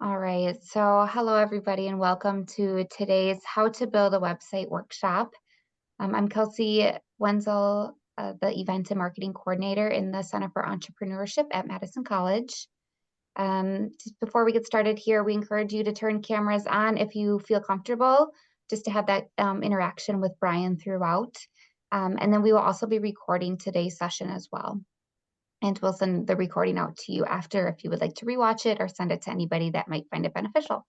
All right, so hello everybody and welcome to today's How to Build a Website workshop. I'm Kelsey Wenzel, the Event and Marketing Coordinator in the Center for Entrepreneurship at Madison College. Just before we get started here, we encourage you to turn cameras on if you feel comfortable, just to have that interaction with Brian throughout. And then we will also be recording today's session as well. And we'll send the recording out to you after if you would like to rewatch it or send it to anybody that might find it beneficial.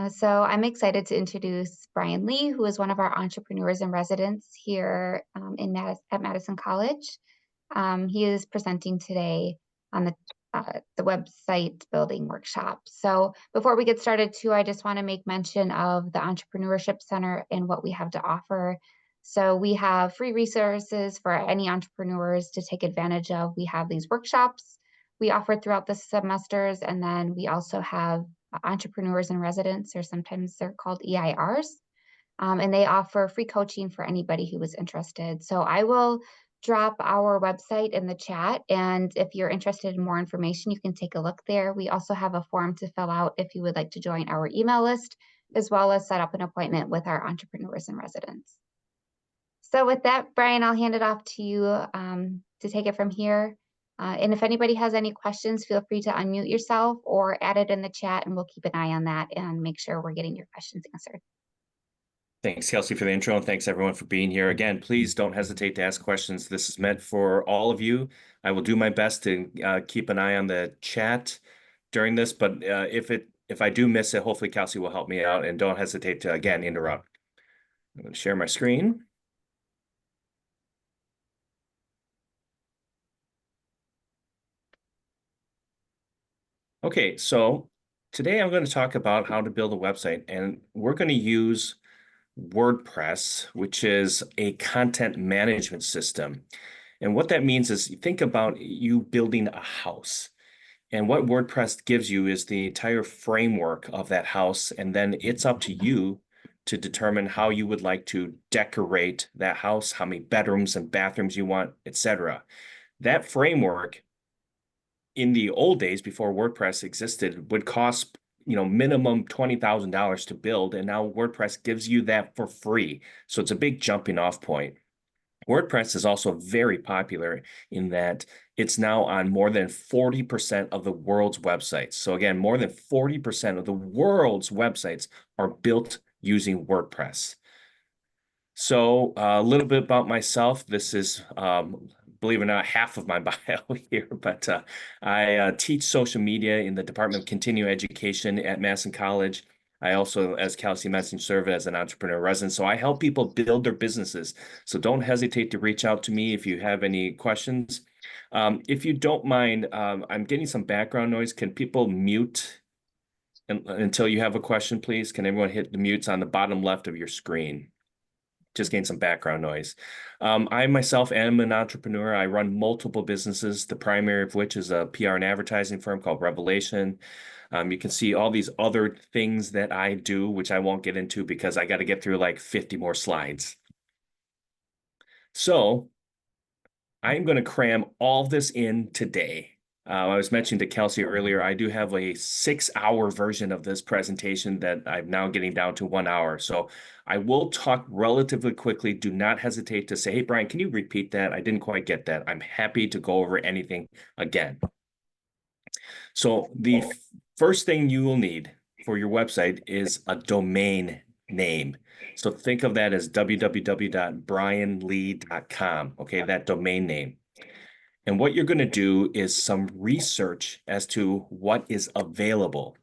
So I'm excited to introduce Brian Lee, who is one of our entrepreneurs in residence here at Madison College. He is presenting today on the website building workshop. So before we get started too, I just want to make mention of the Entrepreneurship Center and what we have to offer. So we have free resources for any entrepreneurs to take advantage of. We have these workshops we offer throughout the semesters, and then we also have entrepreneurs in residence, or sometimes they're called EIRs, and they offer free coaching for anybody who is interested. So I will drop our website in the chat, and if you're interested in more information, you can take a look there. We also have a form to fill out if you would like to join our email list, as well as set up an appointment with our entrepreneurs in residence. So with that, Brian, I'll hand it off to you to take it from here. And if anybody has any questions, feel free to unmute yourself or add it in the chat, and we'll keep an eye on that and make sure we're getting your questions answered. Thanks, Kelsey, for the intro, and thanks everyone for being here. Again, please don't hesitate to ask questions. This is meant for all of you. I will do my best to keep an eye on the chat during this, but if I do miss it, hopefully Kelsey will help me out, and don't hesitate to, again, interrupt. I'm going to share my screen. Okay, so today I'm going to talk about how to build a website, and we're going to use WordPress, which is a content management system. And what that means is, think about you building a house. And what WordPress gives you is the entire framework of that house. And then it's up to you to determine how you would like to decorate that house, how many bedrooms and bathrooms you want, etc. That framework in the old days, before WordPress existed, would cost minimum $20,000 to build, and now WordPress gives you that for free. So it's a big jumping off point. WordPress is also very popular in that it's now on more than 40% of the world's websites. So again, more than 40% of the world's websites are built using WordPress. So a little bit about myself. This is believe it or not, half of my bio here, but I teach social media in the Department of Continuing Education at Madison College. I also, as Kelsey mentioned, serve as an entrepreneur resident. So I help people build their businesses. So don't hesitate to reach out to me if you have any questions. If you don't mind, I'm getting some background noise. Can people mute until you have a question, please? Can everyone hit the mutes on the bottom left of your screen? Just getting some background noise. I myself am an entrepreneur. I run multiple businesses, the primary of which is a PR and advertising firm called Revelation. You can see all these other things that I do, which I won't get into because I got to get through like 50 more slides. So I'm going to cram all this in today. I was mentioning to Kelsey earlier, I do have a 6-hour version of this presentation that I'm now getting down to 1 hour. So I will talk relatively quickly. Do not hesitate to say, hey, Brian, can you repeat that? I didn't quite get that. I'm happy to go over anything again. So the first thing you will need for your website is a domain name. So think of that as www.brianlee.com, okay, that domain name. And what you're going to do is some research as to what is available.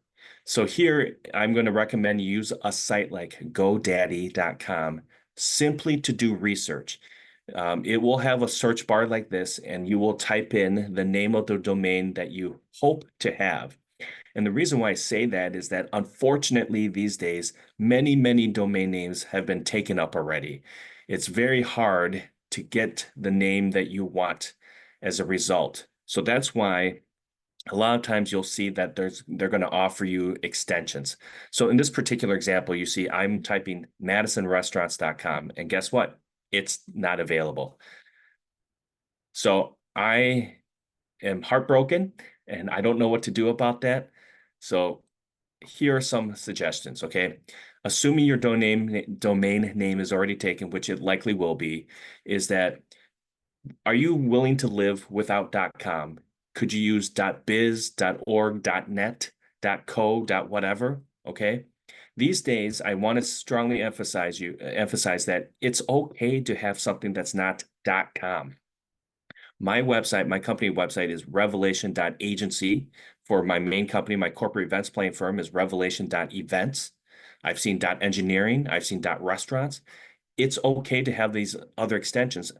So here, I'm going to recommend you use a site like GoDaddy.com simply to do research. It will have a search bar like this, and you will type in the name of the domain that you hope to have. And the reason why I say that is that, unfortunately, these days, many, many domain names have been taken up already. It's very hard to get the name that you want as a result. So that's why a lot of times you'll see that they're going to offer you extensions. So in this particular example, you see I'm typing madisonrestaurants.com, and guess what? It's not available. So I am heartbroken. and I don't know what to do about that. So here are some suggestions, okay? Assuming your domain name is already taken, which it likely will be, is that are you willing to live without .com? Could you use .biz, .org, .net, .co, .whatever? Okay. These days, I want to strongly emphasize that it's okay to have something that's not .com. My website, my company website is revelation.agency. For my main company, my corporate events planning firm is revelation.events. I've seen .engineering, I've seen .restaurants. It's okay to have these other extensions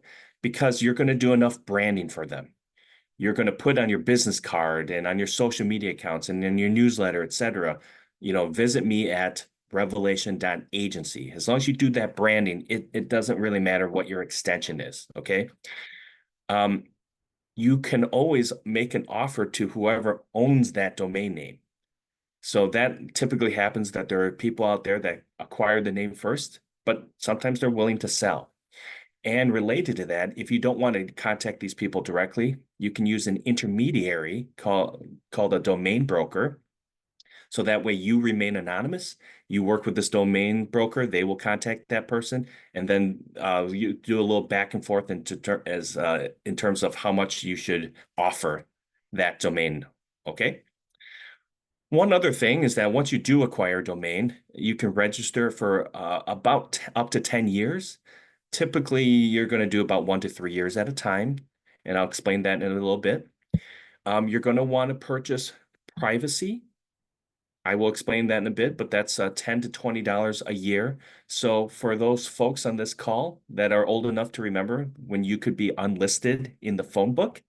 because you're going to do enough branding for them. You're going to put on your business card and on your social media accounts and in your newsletter, etc. Visit me at revelation.agency. As long as you do that branding, it doesn't really matter what your extension is, okay? You can always make an offer to whoever owns that domain name. So that typically happens that there are people out there that acquire the name first, but sometimes they're willing to sell. And related to that, if you don't want to contact these people directly, you can use an intermediary called a domain broker. So that way you remain anonymous. You work with this domain broker, they will contact that person, and then you do a little back and forth in terms of how much you should offer that domain. Okay. One other thing is that once you do acquire a domain, you can register for about up to 10 years. Typically, you're going to do about 1 to 3 years at a time, and I'll explain that in a little bit. You're going to want to purchase privacy. I will explain that in a bit, but that's $10 to $20 a year. So for those folks on this call that are old enough to remember when you could be unlisted in the phone book,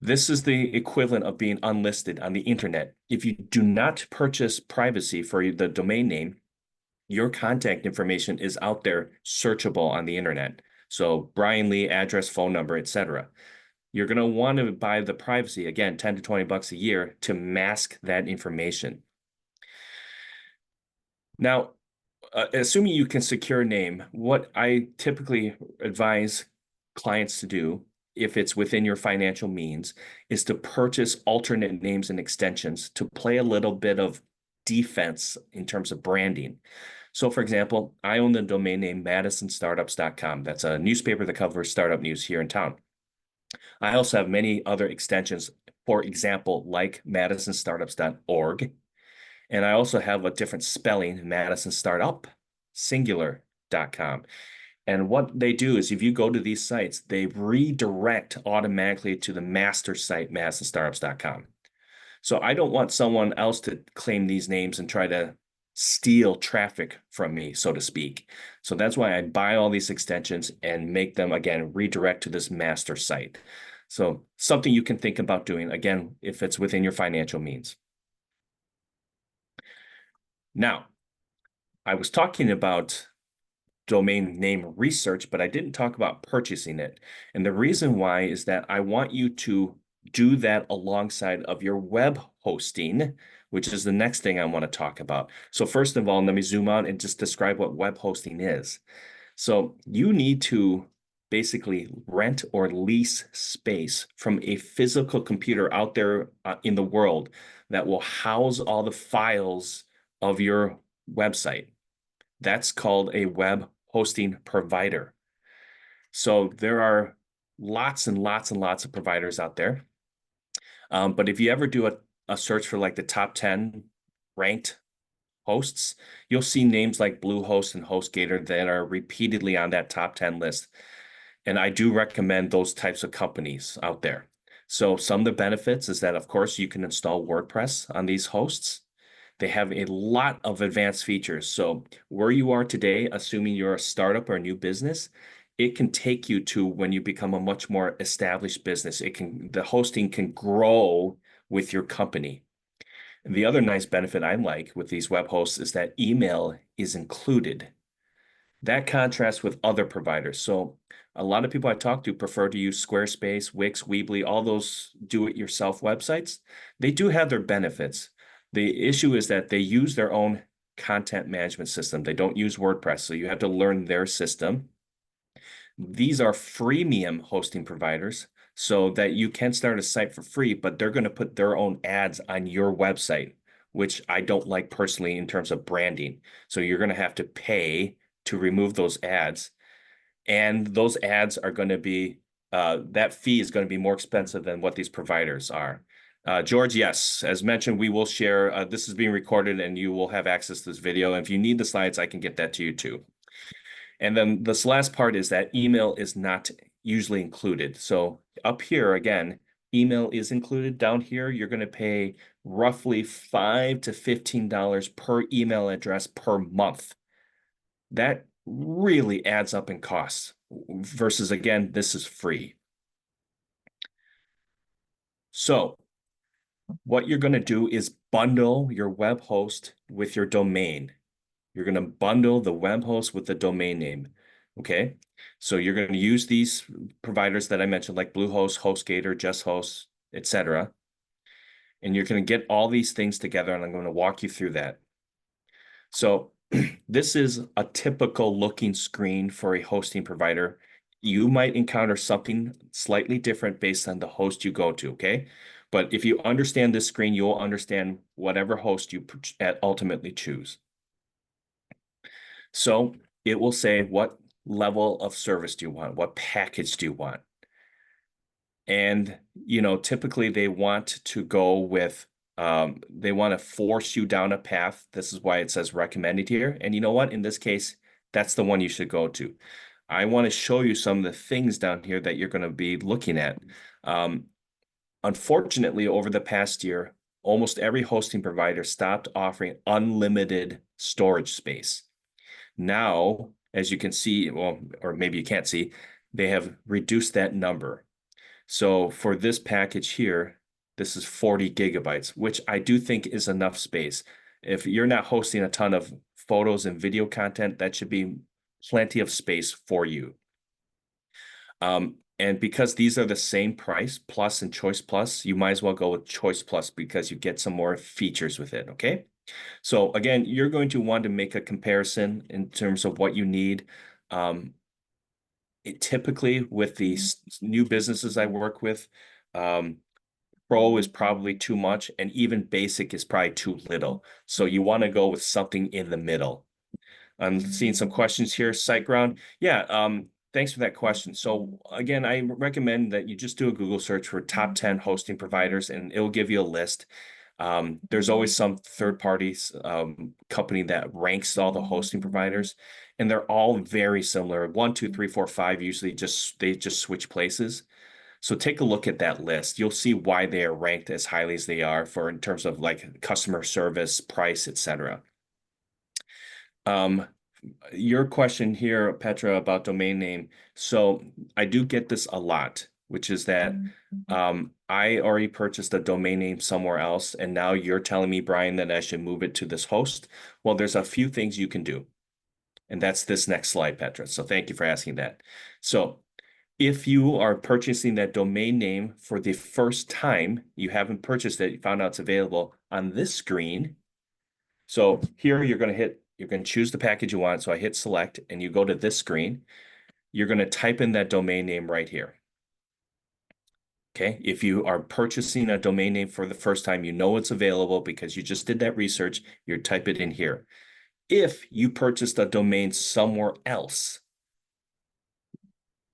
this is the equivalent of being unlisted on the internet. If you do not purchase privacy for the domain name, your contact information is out there searchable on the internet. So Brian Lee, address, phone number, etc. You're going to want to buy the privacy, again, 10 to 20 bucks a year to mask that information. Now, assuming you can secure a name, what I typically advise clients to do, if it's within your financial means, is to purchase alternate names and extensions to play a little bit of defense in terms of branding. So for example, I own the domain name madisonstartups.com. That's a newspaper that covers startup news here in town. I also have many other extensions, for example, like madisonstartups.org. And I also have a different spelling, Madison Startup, singular.com. And what they do is if you go to these sites, they redirect automatically to the master site, madisonstartups.com. So I don't want someone else to claim these names and try to steal traffic from me, so to speak. So that's why I buy all these extensions and make them, again, redirect to this master site. So something you can think about doing, again, if it's within your financial means. Now, I was talking about domain name research, but I didn't talk about purchasing it. And the reason why is that I want you to do that alongside of your web hosting, which is the next thing I want to talk about. So first of all, let me zoom out and just describe what web hosting is. So you need to basically rent or lease space from a physical computer out there in the world that will house all the files of your website. That's called a web hosting provider. So there are lots and lots and lots of providers out there. But if you ever do a search for like the top 10 ranked hosts, you'll see names like Bluehost and HostGator that are repeatedly on that top 10 list. And I do recommend those types of companies out there. So some of the benefits is that, of course, you can install WordPress on these hosts. They have a lot of advanced features. So where you are today, assuming you're a startup or a new business, it can take you to when you become a much more established business. The hosting can grow with your company. And the other nice benefit I like with these web hosts is that email is included. That contrasts with other providers. So a lot of people I talk to prefer to use Squarespace, Wix, Weebly, all those do-it-yourself websites. They do have their benefits. The issue is that they use their own content management system. They don't use WordPress, so you have to learn their system. These are freemium hosting providers. so that you can start a site for free, but they're going to put their own ads on your website, which I don't like personally in terms of branding. So you're going to have to pay to remove those ads. And those ads are going to be, that fee is going to be more expensive than what these providers are. George, yes, as mentioned, we will share, this is being recorded and you will have access to this video. And if you need the slides, I can get that to you too. And then this last part is that email is not usually included. So up here, again, email is included. Down here, you're going to pay roughly $5 to $15 per email address per month. That really adds up in costs versus, again, this is free. So what you're going to do is bundle your web host with your domain. You're going to bundle the web host with the domain name. Okay. So you're going to use these providers that I mentioned, like Bluehost, HostGator, JustHost, etc. And you're going to get all these things together, and I'm going to walk you through that. So this is a typical looking screen for a hosting provider. You might encounter something slightly different based on the host you go to, okay? But if you understand this screen, you'll understand whatever host you ultimately choose. So it will say, what level of service do you want? What package do you want? And, typically they want to go with, they want to force you down a path. This is why it says recommended here. And you know what? In this case, that's the one you should go to. I want to show you some of the things down here that you're going to be looking at. Unfortunately, over the past year, almost every hosting provider stopped offering unlimited storage space. Now, as you can see, well, or maybe you can't see, they have reduced that number. So for this package here, this is 40 gigabytes, which I do think is enough space. If you're not hosting a ton of photos and video content, that should be plenty of space for you. And because these are the same price, Plus and Choice Plus, you might as well go with Choice Plus because you get some more features with it, okay? So again, you're going to want to make a comparison in terms of what you need. Typically with these new businesses I work with, Pro is probably too much, and even basic is probably too little. So you want to go with something in the middle. I'm seeing some questions here. SiteGround. Yeah, thanks for that question. So again, I recommend that you just do a Google search for top 10 hosting providers, and it'll give you a list. There's always some third parties company that ranks all the hosting providers, and they're all very similar. 1, 2, 3, 4, 5 usually they just switch places. So take a look at that list. You'll see why they are ranked as highly as they are for in terms of like customer service, price, etc. Your question here, Petra, about domain name. So I do get this a lot, which is that I already purchased a domain name somewhere else, and now you're telling me, Brian, that I should move it to this host. Well, there's a few things you can do. And that's this next slide, Petra. So thank you for asking that. So if you are purchasing that domain name for the first time, you haven't purchased it, you found out it's available on this screen. So here you're going to choose the package you want. So I hit select and you go to this screen. You're going to type in that domain name right here. Okay. If you are purchasing a domain name for the first time, you know it's available because you just did that research. You type it in here. If you purchased a domain somewhere else,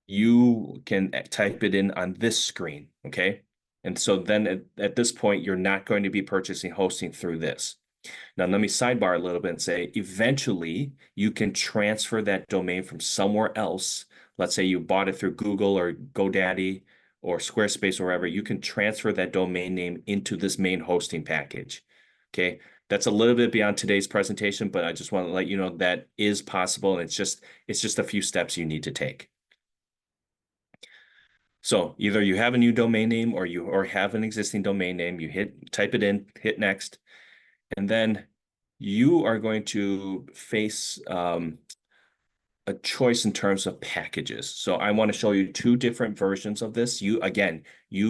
you can type it in on this screen, okay? And so then at this point, you're not going to be purchasing hosting through this. Now, let me sidebar a little bit and say, eventually, you can transfer that domain from somewhere else. Let's say you bought it through Google or GoDaddy or Squarespace or wherever. You can transfer that domain name into this main hosting package, okay? That's a little bit beyond today's presentation, but I just want to let you know that is possible, and it's just a few steps you need to take. So either you have a new domain name or have an existing domain name, you type it in, hit next, and then you are going to face a choice in terms of packages. So I want to show you two different versions of this. You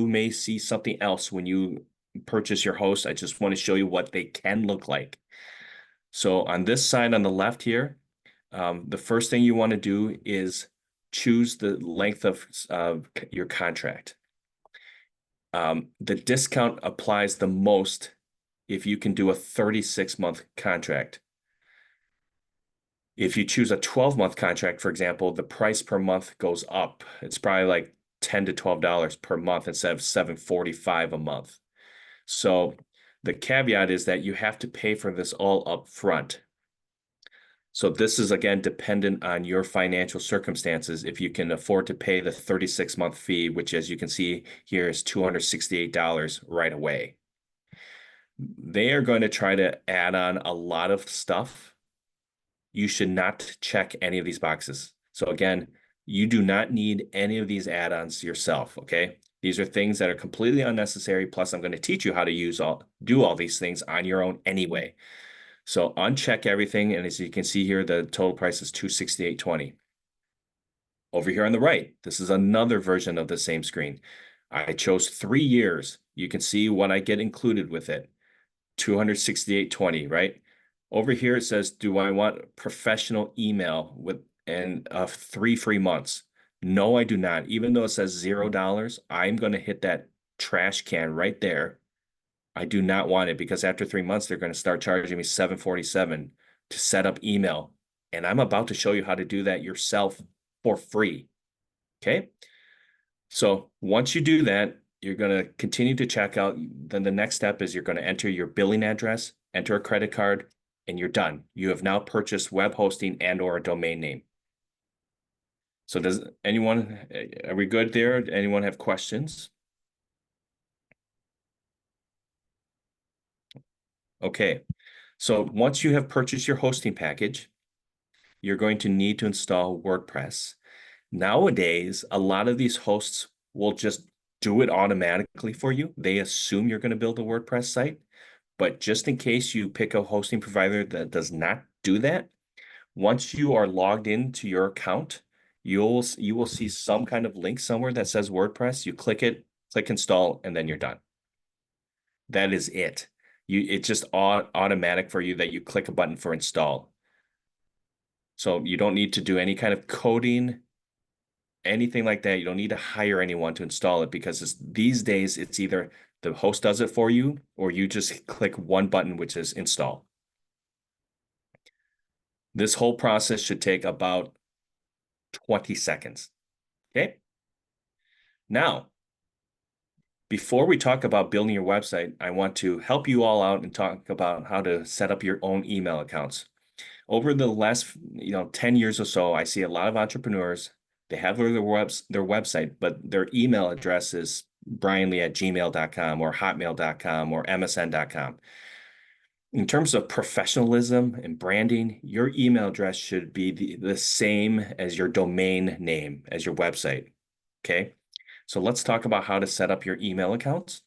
may see something else when you purchase your host. I just want to show you what they can look like. So on this side on the left here, the first thing you want to do is choose the length of your contract. The discount applies the most if you can do a 36-month contract. If you choose a 12-month contract, for example, the price per month goes up. It's probably like $10 to $12 per month instead of $7.45 a month. So the caveat is that you have to pay for this all up front. So this is again dependent on your financial circumstances. If you can afford to pay the 36-month fee, which as you can see here is $268 right away. They are going to try to add on a lot of stuff. You should not check any of these boxes. So again, you do not need any of these add-ons yourself, okay? These are things that are completely unnecessary. Plus, I'm going to teach you how to do all these things on your own anyway. So uncheck everything, and as you can see here, the total price is $268.20. Over here on the right, this is another version of the same screen. I chose 3 years. You can see what I get included with it. $268.20, right? Over here it says, do I want professional email with 3 free months? No, I do not. Even though it says $0, I'm going to hit that trash can right there. I do not want it because after 3 months, they're going to start charging me $7.47 to set up email. And I'm about to show you how to do that yourself for free. Okay. So once you do that, you're going to continue to check out. Then the next step is you're going to enter your billing address, enter a credit card, and you're done. You have now purchased web hosting and or a domain name. So are we good there? Anyone have questions? Okay. So once you have purchased your hosting package, you're going to need to install WordPress. Nowadays, a lot of these hosts will just do it automatically for you. They assume you're going to build a WordPress site, but just in case you pick a hosting provider that does not do that, once you are logged into your account, you will see some kind of link somewhere that says WordPress. You click it, click install, and then you're done. That is it. It's just automatic for you that you click a button for install. So you don't need to do any kind of coding, anything like that. You don't need to hire anyone to install it because these days it's either the host does it for you or you just click one button, which is install. This whole process should take about 20 seconds. Okay. Now, before we talk about building your website, I want to help you all out and talk about how to set up your own email accounts. Over the last 10 years or so, I see a lot of entrepreneurs, they have their website, but their email address is brianlee@gmail.com or hotmail.com or msn.com. In terms of professionalism and branding, your email address should be the same as your domain name, as your website. Okay, so let's talk about how to set up your email accounts.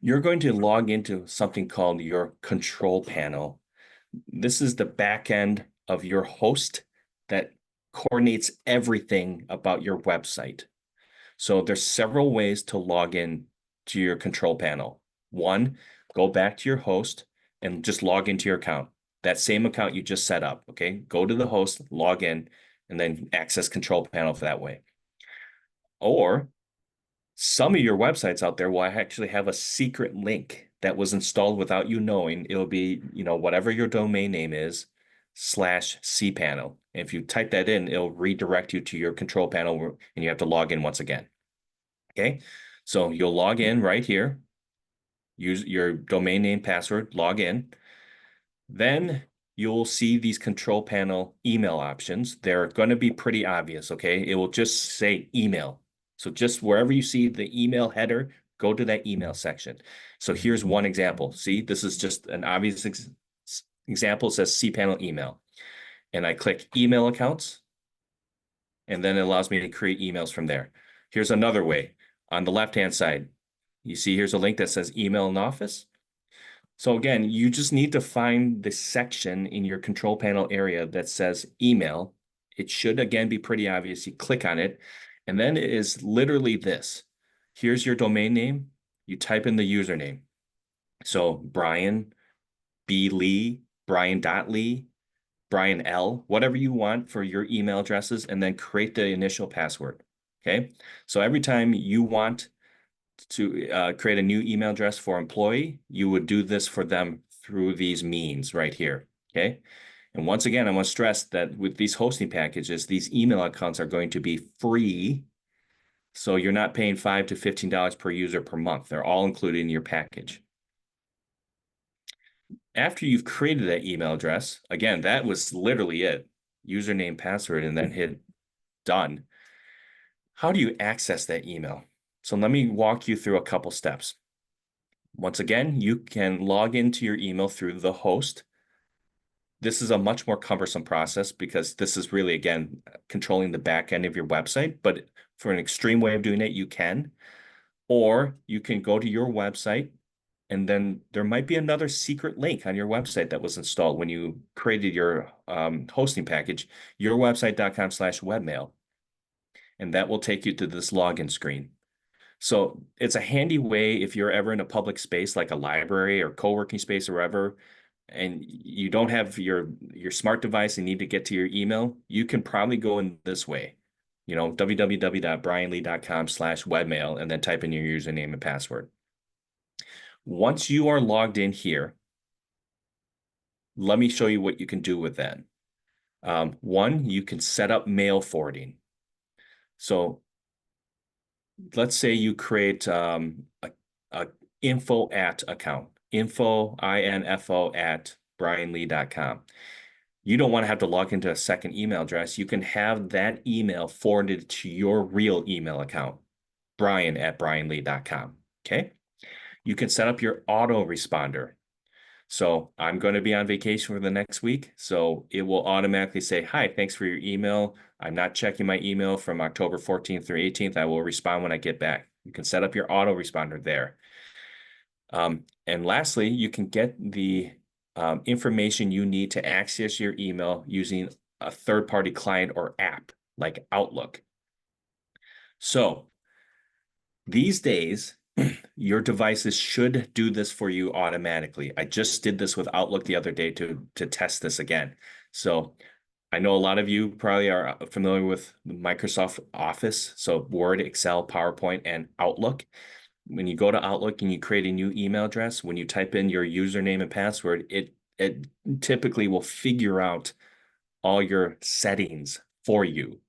You're going to log into something called your control panel. This is the back end of your host that coordinates everything about your website. So there's several ways to log in to your control panel. One, go back to your host and just log into your account. That same account you just set up, okay? Go to the host, log in, and then access control panel for that way. Or some of your websites out there will actually have a secret link that was installed without you knowing. It'll be, whatever your domain name is, /cpanel. And if you type that in, it'll redirect you to your control panel and you have to log in once again. Okay, so you'll log in right here, use your domain name password, log in. Then you'll see these control panel email options. They're going to be pretty obvious, okay? It will just say email. So just wherever you see the email header, go to that email section. So here's one example. See, this is just an obvious example. It says cPanel email. And I click email accounts. And then it allows me to create emails from there. Here's another way. On the left-hand side, you see here's a link that says email in office. So again, you just need to find the section in your control panel area that says email. It should, again, be pretty obvious. You click on it, and then it is literally this. Here's your domain name. You type in the username. So Brian B. Lee, Brian.Lee, Brian L., whatever you want for your email addresses, and then create the initial password. Okay. So every time you want to create a new email address for employee, you would do this for them through these means right here, okay? And once again, I want to stress that with these hosting packages, these email accounts are going to be free. So you're not paying $5 to $15 per user per month. They're all included in your package. After you've created that email address, again, that was literally it, username, password, and then hit done. How do you access that email? So let me walk you through a couple steps. Once again, you can log into your email through the host. This is a much more cumbersome process because this is really, again, controlling the back end of your website. But for an extreme way of doing it, you can. Or you can go to your website, and then there might be another secret link on your website that was installed when you created your hosting package, yourwebsite.com/webmail. And that will take you to this login screen. So it's a handy way if you're ever in a public space like a library or co-working space or wherever, and you don't have your smart device and need to get to your email, you can probably go in this way, www.brianlee.com/webmail, and then type in your username and password. Once you are logged in here, let me show you what you can do with that. One, you can set up mail forwarding. So let's say you create a info at account, info at brianlee.com. You don't want to have to log into a second email address. You can have that email forwarded to your real email account, brian@brianlee.com. Okay. You can set up your autoresponder. So I'm going to be on vacation for the next week. So it will automatically say, hi, thanks for your email. I'm not checking my email from October 14th through 18th. I will respond when I get back. You can set up your autoresponder there. And lastly, you can get the information you need to access your email using a third-party client or app like Outlook. So these days, your devices should do this for you automatically. I just did this with Outlook the other day to test this again. So I know a lot of you probably are familiar with Microsoft Office, so Word, Excel, PowerPoint, and Outlook. When you go to Outlook and you create a new email address, when you type in your username and password, it typically will figure out all your settings for you.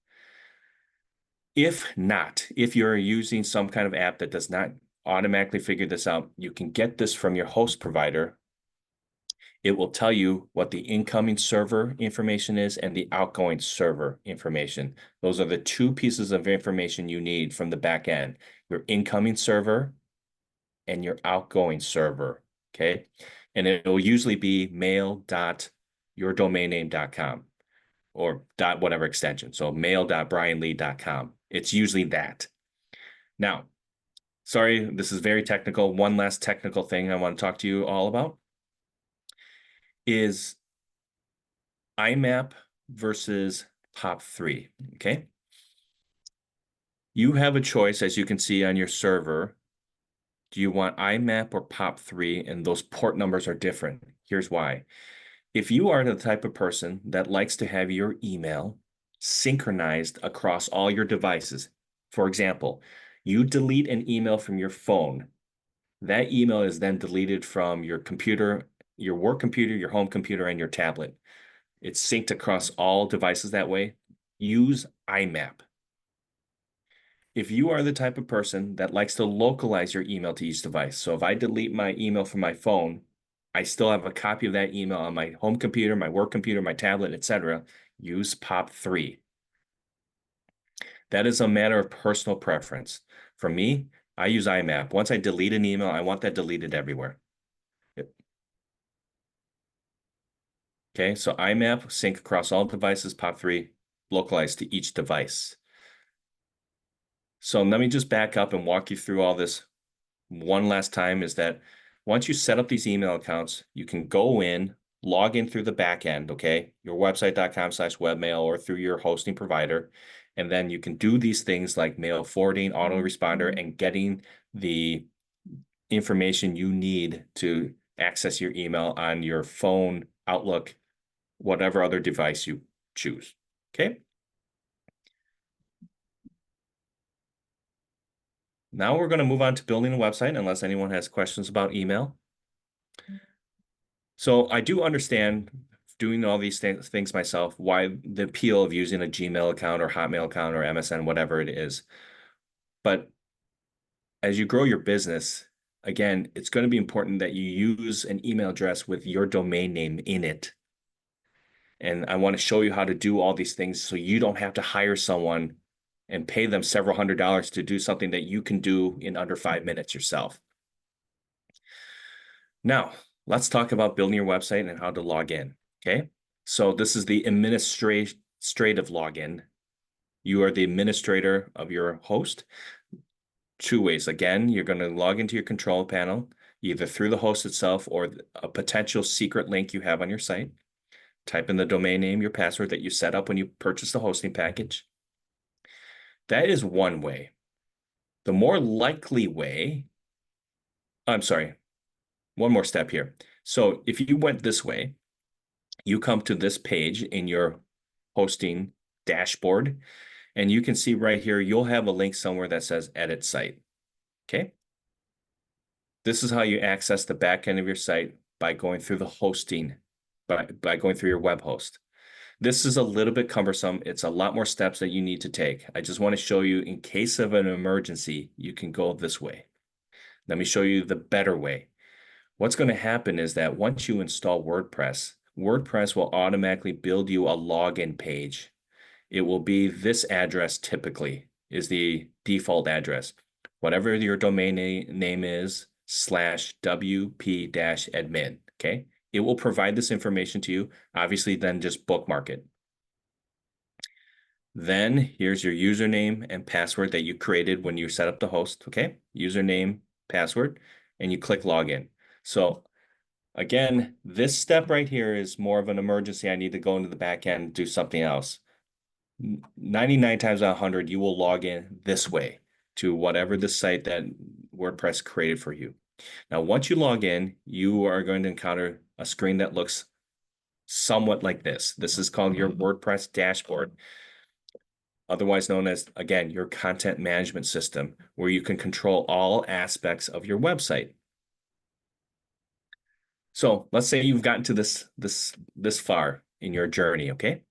If not, if you're using some kind of app that does not automatically figure this out, you can get this from your host provider. It will tell you what the incoming server information is and the outgoing server information. Those are the two pieces of information you need from the back end, your incoming server and your outgoing server, okay? And it will usually be mail.yourdomainname.com or dot whatever extension. So mail.brianlee.com. It's usually that. Now, sorry, this is very technical. One last technical thing I want to talk to you all about is IMAP versus POP3, okay? You have a choice, as you can see on your server. Do you want IMAP or POP3? And those port numbers are different. Here's why. If you are the type of person that likes to have your email synchronized across all your devices, for example, you delete an email from your phone, that email is then deleted from your computer, your work computer, your home computer, and your tablet. It's synced across all devices that way. Use IMAP. If you are the type of person that likes to localize your email to each device, so if I delete my email from my phone, I still have a copy of that email on my home computer, my work computer, my tablet, etc. Use POP3. That is a matter of personal preference. For me, I use IMAP. Once I delete an email, I want that deleted everywhere. Okay, so IMAP, sync across all devices, POP3, localized to each device. So let me just back up and walk you through all this one last time, is that once you set up these email accounts, you can go in, log in through the back end, okay, your website.com/webmail or through your hosting provider. And then you can do these things like mail forwarding, autoresponder, and getting the information you need to access your email on your phone, Outlook, whatever other device you choose, okay? Now we're going to move on to building a website unless anyone has questions about email. So I do understand doing all these things myself, why the appeal of using a Gmail account or Hotmail account or MSN, whatever it is. But as you grow your business, again, it's going to be important that you use an email address with your domain name in it. And I want to show you how to do all these things so you don't have to hire someone and pay them several $100s to do something that you can do in under 5 minutes yourself. Now, let's talk about building your website and how to log in. Okay. So this is the administrative login. You are the administrator of your host. Two ways. Again, you're going to log into your control panel, either through the host itself or a potential secret link you have on your site. Type in the domain name, your password that you set up when you purchase the hosting package. That is one way. The more likely way, I'm sorry, one more step here. So if you went this way, you come to this page in your hosting dashboard, and you can see right here, you'll have a link somewhere that says edit site. Okay. This is how you access the back end of your site by going through the hosting, by going through your web host. This is a little bit cumbersome. It's a lot more steps that you need to take. I just want to show you in case of an emergency, you can go this way. Let me show you the better way. What's going to happen is that once you install WordPress, WordPress will automatically build you a login page. It will be this address typically is the default address. Whatever your domain name is, /wp-admin, okay? It will provide this information to you. Obviously, then just bookmark it. Then here's your username and password that you created when you set up the host, okay? Username, password, and you click login. So again, this step right here is more of an emergency. I need to go into the back end and do something else. 99 times out of 100, you will log in this way to whatever the site that WordPress created for you. Now, once you log in, you are going to encounter a screen that looks somewhat like this. This is called your WordPress dashboard, otherwise known as, again, your content management system, where you can control all aspects of your website. So let's say you've gotten to this far in your journey, okay?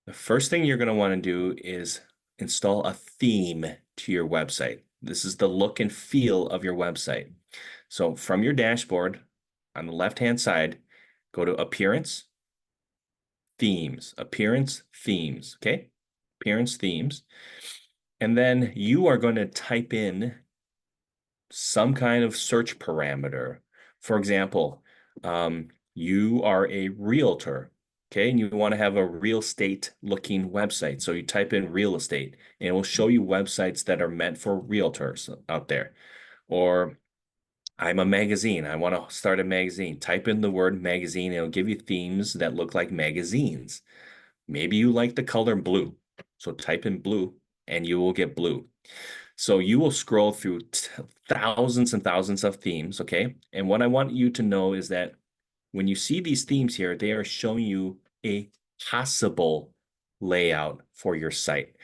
The first thing you're going to want to do is install a theme to your website. This is the look and feel of your website. So from your dashboard on the left-hand side, go to Appearance, Themes, Appearance, Themes, okay? Appearance, Themes. And then you are going to type in some kind of search parameter. For example, you are a realtor. Okay, and you want to have a real estate looking website. So you type in real estate and it will show you websites that are meant for realtors out there. Or I'm a magazine. I want to start a magazine. Type in the word magazine. And it'll give you themes that look like magazines. Maybe you like the color blue. So type in blue and you will get blue. So you will scroll through thousands and thousands of themes. Okay. And what I want you to know is that when you see these themes here, they are showing you a possible layout for your site.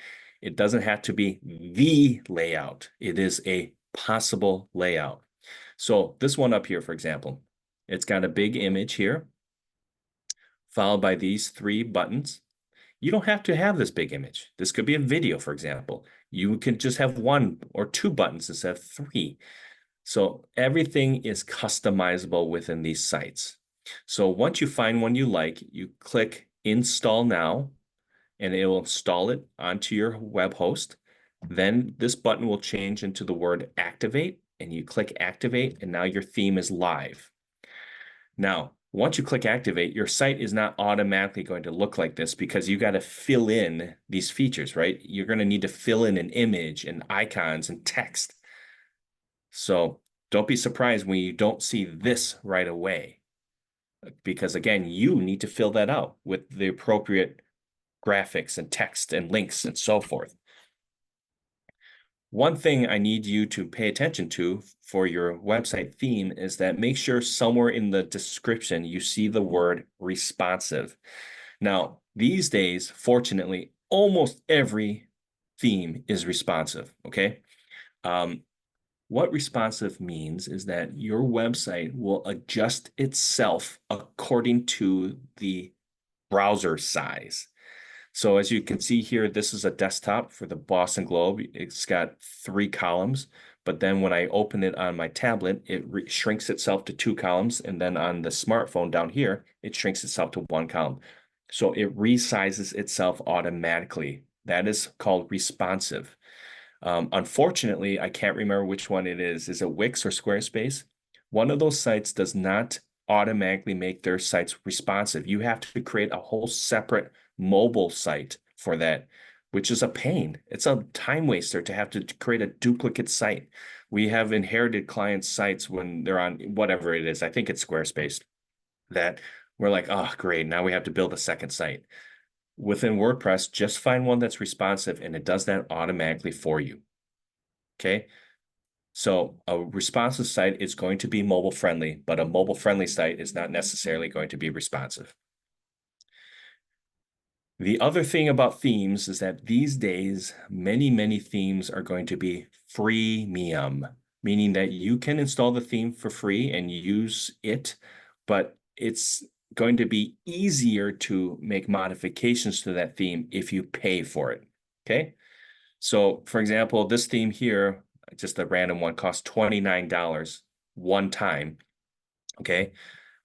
It doesn't have to be the layout. It is a possible layout. So this one up here, for example, it's got a big image here, followed by these 3 buttons. You don't have to have this big image. This could be a video, for example. You can just have 1 or 2 buttons instead of 3. So everything is customizable within these sites. So once you find one you like, you click Install Now, and it will install it onto your web host. Then this button will change into the word Activate, and you click Activate, and now your theme is live. Now, once you click Activate, your site is not automatically going to look like this because you got to fill in these features, right? You're going to need to fill in an image and icons and text. So don't be surprised when you don't see this right away, because again, you need to fill that out with the appropriate graphics and text and links and so forth. One thing I need you to pay attention to for your website theme is that make sure somewhere in the description you see the word responsive. Now, these days, fortunately, almost every theme is responsive, okay? What responsive means is that your website will adjust itself according to the browser size. So as you can see here, this is a desktop for the Boston Globe. It's got 3 columns, but then when I open it on my tablet, it shrinks itself to 2 columns, and then on the smartphone down here, it shrinks itself to 1 column. So it resizes itself automatically. That is called responsive. Unfortunately, I can't remember which one it is. Is it Wix or Squarespace? One of those sites does not automatically make their sites responsive. You have to create a whole separate mobile site for that, which is a pain. It's a time waster to have to create a duplicate site. We have inherited clients' sites when they're on whatever it is. I think it's Squarespace that we're like, oh, great. Now we have to build a second site. Within WordPress, just find one that's responsive and it does that automatically for you. Okay. So a responsive site is going to be mobile friendly, but a mobile friendly site is not necessarily going to be responsive. The other thing about themes is that these days, many themes are going to be freemium, meaning that you can install the theme for free and use it, but it's going to be easier to make modifications to that theme if you pay for it. Okay. So for example, this theme here, just a random one, costs $29 one time. Okay.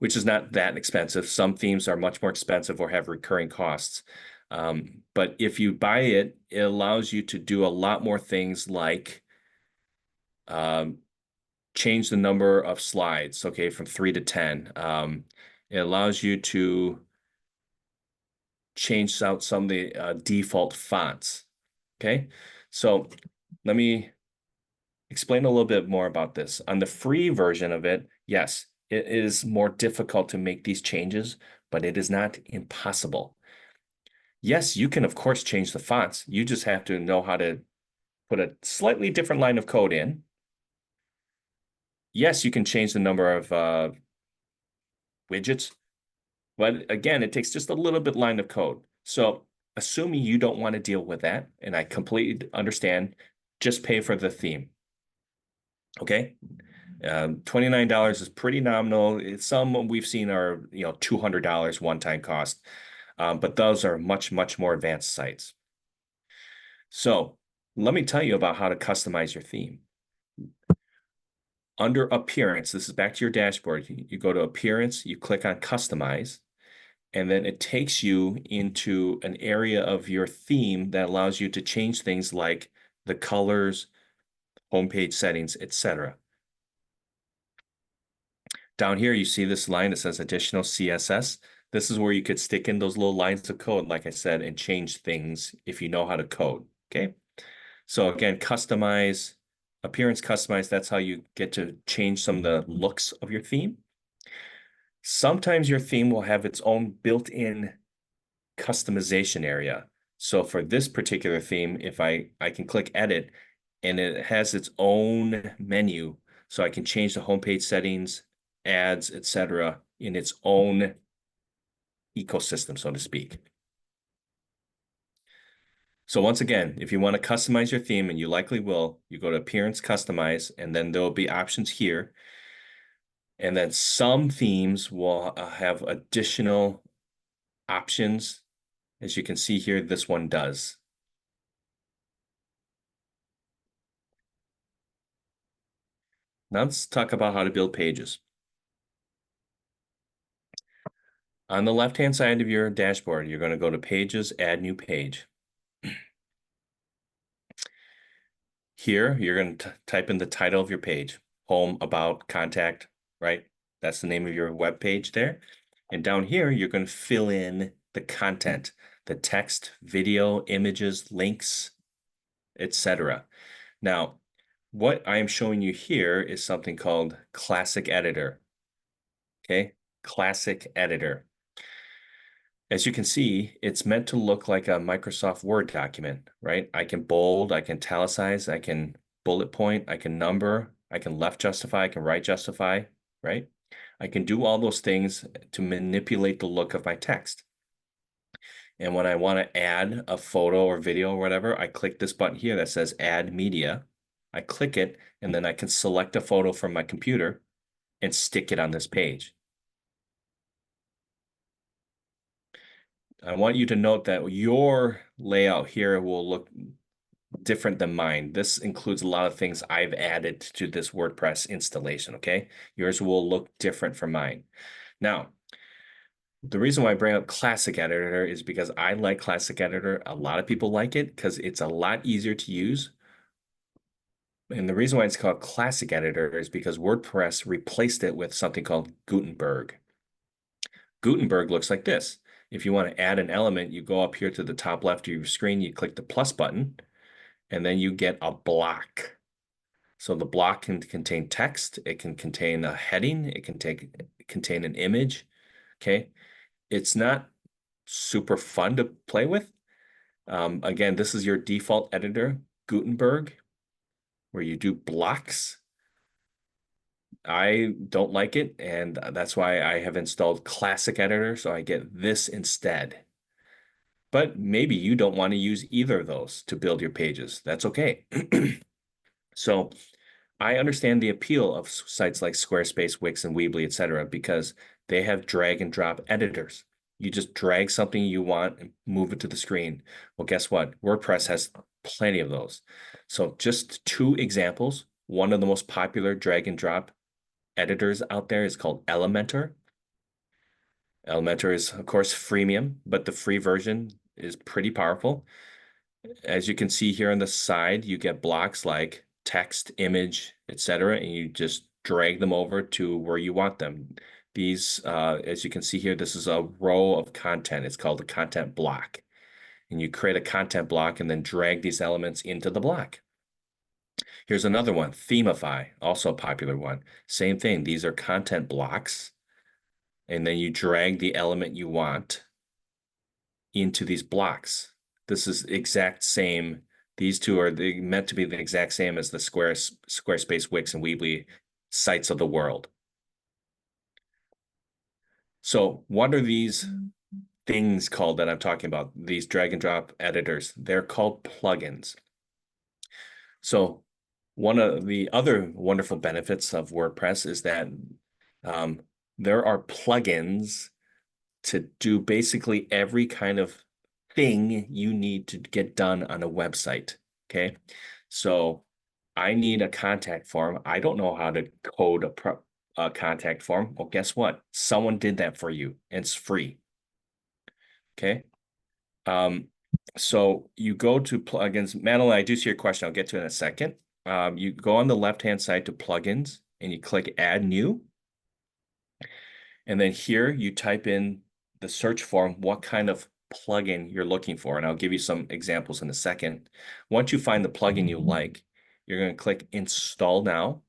Which is not that expensive. Some themes are much more expensive or have recurring costs. But if you buy it, it allows you to do a lot more things like change the number of slides, okay, from 3 to 10. It allows you to change out some of the default fonts, okay? So let me explain a little bit more about this. On the free version of it, yes, it is more difficult to make these changes, but it is not impossible. Yes, you can, of course, change the fonts. You just have to know how to put a slightly different line of code in. Yes, you can change the number of widgets, but again, it takes just a little bit line of code. So assuming you don't want to deal with that, and I completely understand, just pay for the theme. Okay. $29 is pretty nominal. Some we've seen are, $200 one-time cost, but those are much more advanced sites. So let me tell you about how to customize your theme. Under Appearance, this is back to your dashboard. You go to Appearance, you click on Customize, and then it takes you into an area of your theme that allows you to change things like the colors, homepage settings, etc. Down here, you see this line that says additional CSS. This is where you could stick in those little lines of code, like I said, and change things if you know how to code, okay? So again, customize, appearance customize, that's how you get to change some of the looks of your theme. Sometimes your theme will have its own built-in customization area. So for this particular theme, if I can click edit and it has its own menu, so I can change the homepage settings, ads, etc., in its own ecosystem, so to speak. So once again, if you want to customize your theme, and you likely will, you go to Appearance, Customize, and then there will be options here. And then some themes will have additional options. As you can see here, this one does. Now let's talk about how to build pages. On the left-hand side of your dashboard, you're going to go to Pages, Add New Page. Here, you're going to type in the title of your page, Home, About, Contact, right? That's the name of your web page there. And down here, you're going to fill in the content, the text, video, images, links, etc. Now, what I am showing you here is something called Classic Editor. Okay, Classic Editor. As you can see, it's meant to look like a Microsoft Word document, right? I can bold, I can italicize, I can bullet point, I can number, I can left justify, I can right justify, right? I can do all those things to manipulate the look of my text. And when I want to add a photo or video or whatever, I click this button here that says Add Media, I click it, and then I can select a photo from my computer and stick it on this page. I want you to note that your layout here will look different than mine. This includes a lot of things I've added to this WordPress installation, okay? Yours will look different from mine. Now, the reason why I bring up Classic Editor is because I like Classic Editor. A lot of people like it because it's a lot easier to use. And the reason why it's called Classic Editor is because WordPress replaced it with something called Gutenberg. Gutenberg looks like this. If you want to add an element, you go up here to the top left of your screen, you click the plus button, and then you get a block. So the block can contain text, it can contain a heading, it can contain an image. Okay. It's not super fun to play with. Again, this is your default editor, Gutenberg, where you do blocks. I don't like it, and that's why I have installed Classic Editor, so I get this instead. But maybe you don't want to use either of those to build your pages. That's okay. So I understand the appeal of sites like Squarespace, Wix, and Weebly, etc., because they have drag and drop editors. You just drag something you want and move it to the screen. Well, guess what? WordPress has plenty of those. So just two examples. One of the most popular drag and drop editors out there is called Elementor. Elementor is, of course, freemium, but the free version is pretty powerful. As you can see here on the side, you get blocks like text, image, etc., and you just drag them over to where you want them. These, as you can see here, this is a row of content. It's called a content block. And you create a content block and then drag these elements into the block. Here's another one, Themify, also a popular one. Same thing, these are content blocks, and then you drag the element you want into these blocks. This is exact same. These two are meant to be the exact same as the Squarespace, Wix, and Weebly sites of the world. So what are these things called that I'm talking about? These drag and drop editors. They're called plugins. So one of the other wonderful benefits of WordPress is that there are plugins to do basically every kind of thing you need to get done on a website. Okay. So I need a contact form. I don't know how to code a contact form. Well, guess what? Someone did that for you. And it's free. Okay. So you go to plugins. Madeline, I do see your question. I'll get to it in a second. You go on the left-hand side to plugins and you click add new. And then here you type in the search form, what kind of plugin you're looking for. And I'll give you some examples in a second. Once you find the plugin you like, you're going to click install now.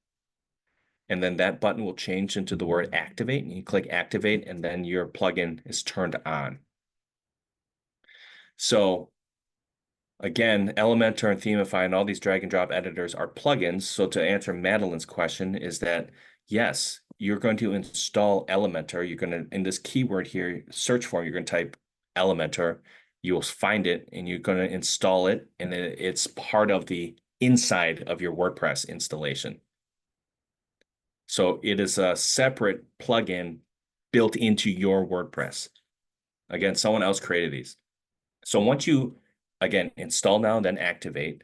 And then that button will change into the word activate. And you click activate, and then your plugin is turned on. So again, Elementor and Themify and all these drag and drop editors are plugins. So to answer Madeline's question is that, yes, you're going to install Elementor. You're going to, in this keyword here, search form, you're going to type Elementor. You'll find it and you're going to install it. And it's part of the inside of your WordPress installation. So it is a separate plugin built into your WordPress. Again, someone else created these. So once you, again, install now, then activate,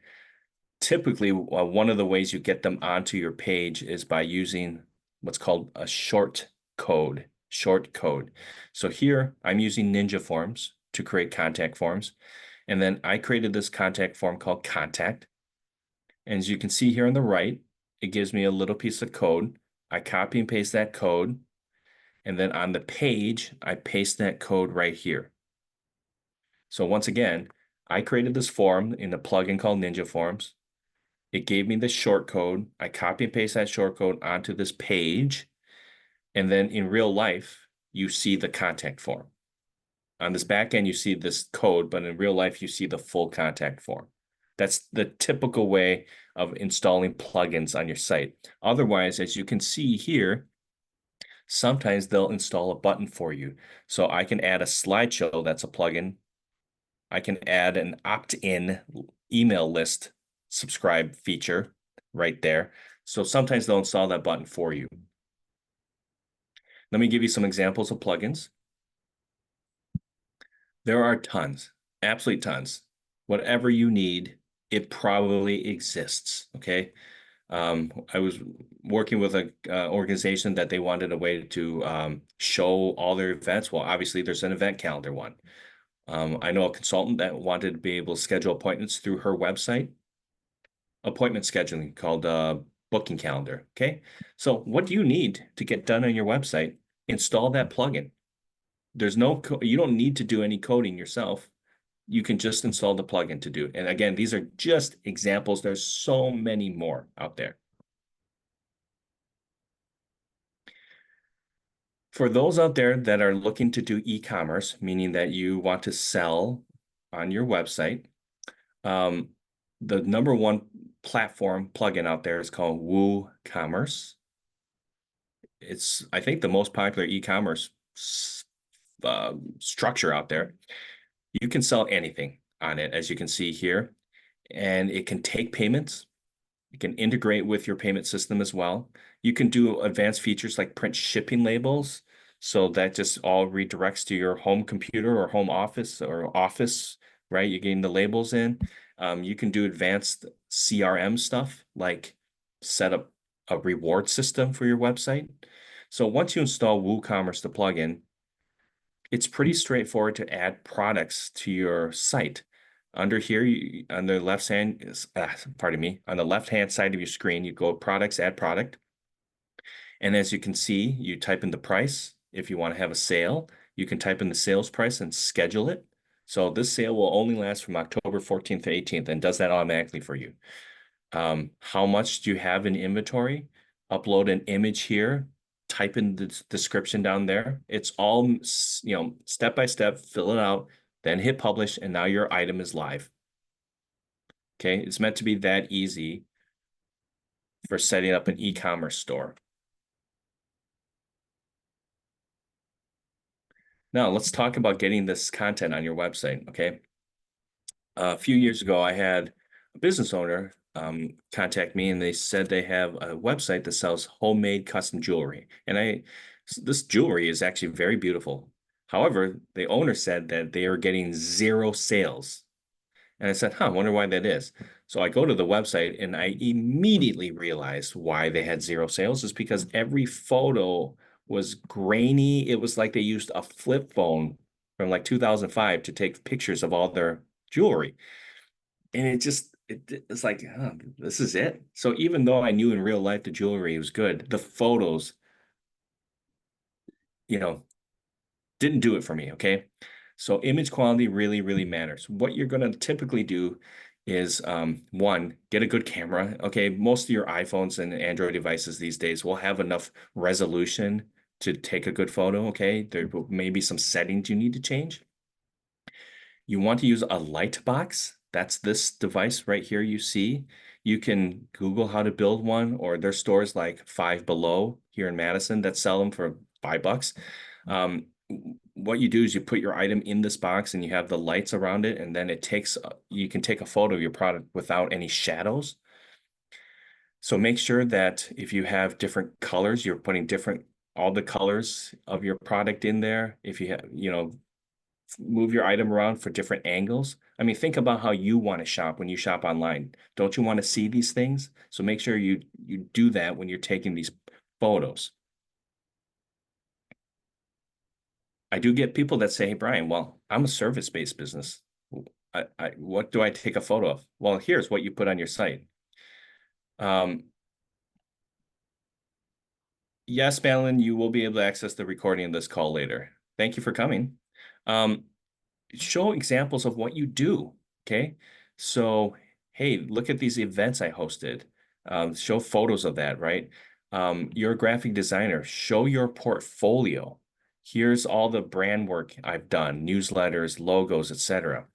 typically one of the ways you get them onto your page is by using what's called a short code. So here I'm using Ninja Forms to create contact forms. And then I created this contact form called contact. And as you can see here on the right, it gives me a little piece of code. I copy and paste that code. And then on the page, I paste that code right here. So once again, I created this form in a plugin called Ninja Forms. It gave me the short code. I copy and paste that short code onto this page. And then in real life, you see the contact form. On this back end, you see this code, but in real life, you see the full contact form. That's the typical way of installing plugins on your site. Otherwise, as you can see here, sometimes they'll install a button for you. So I can add a slideshow, that's a plugin. I can add an opt-in email list subscribe feature. right there. So sometimes they'll install that button for you. Let me give you some examples of plugins. There are tons, absolutely tons. Whatever you need, it probably exists. Okay. I was working with an organization that they wanted a way to show all their events. Well, obviously, there's an event calendar one. I know a consultant that wanted to be able to schedule appointments through her website, appointment scheduling called Booking Calendar. Okay. So, what do you need to get done on your website? Install that plugin. There's no, you don't need to do any coding yourself. You can just install the plugin to do it. And again, these are just examples. There's so many more out there. For those out there that are looking to do e-commerce, meaning that you want to sell on your website, the number one platform plugin out there is called WooCommerce. It's, I think, the most popular e-commerce structure out there. You can sell anything on it, as you can see here, and it can take payments. You can integrate with your payment system as well. You can do advanced features like print shipping labels. So that just all redirects to your home computer or home office or office, right? You're getting the labels in. You can do advanced CRM stuff like set up a reward system for your website. So once you install WooCommerce, the plugin, it's pretty straightforward to add products to your site. Under here, on the left hand, pardon me, on the left-hand side of your screen, you go products, add product. And as you can see, you type in the price. If you want to have a sale, you can type in the sales price and schedule it. So this sale will only last from October 14th to 18th and does that automatically for you. How much do you have in inventory? Upload an image here, type in the description down there. It's all, step by step, fill it out, then hit publish, and now your item is live. Okay, it's meant to be that easy for setting up an e-commerce store. Now let's talk about getting this content on your website, okay? A few years ago, I had a business owner contact me, and they said they have a website that sells homemade custom jewelry. And this jewelry is actually very beautiful. However, the owner said that they are getting 0 sales. And I said, I wonder why that is. So I go to the website and I immediately realized why they had 0 sales is because every photo was grainy. It was like they used a flip phone from like 2005 to take pictures of all their jewelry. And it's like, oh, this is it. So even though I knew in real life the jewelry was good, the photos, didn't do it for me, okay? So image quality really, really matters. What you're going to typically do is, one, get a good camera. Okay, most of your iPhones and Android devices these days will have enough resolution to take a good photo, okay? There may be some settings you need to change. You want to use a light box. That's this device right here you see. You can Google how to build one, or there's stores like Five Below here in Madison that sell them for $5. What you do is you put your item in this box and you have the lights around it, and then you can take a photo of your product without any shadows. So make sure that if you have different colors, you're putting all the colors of your product in there. If you have, move your item around for different angles. I mean, think about how you want to shop when you shop online. Don't you want to see these things? So make sure you do that when you're taking these photos. I do get people that say, hey, Brian, well, I'm a service-based business. What do I take a photo of? Well, here's what you put on your site. Yes, Madeline, you will be able to access the recording of this call later. Thank you for coming. Show examples of what you do, okay? So, hey, look at these events I hosted. Show photos of that, right? You're a graphic designer. Show your portfolio. Here's all the brand work I've done, newsletters, logos, etc.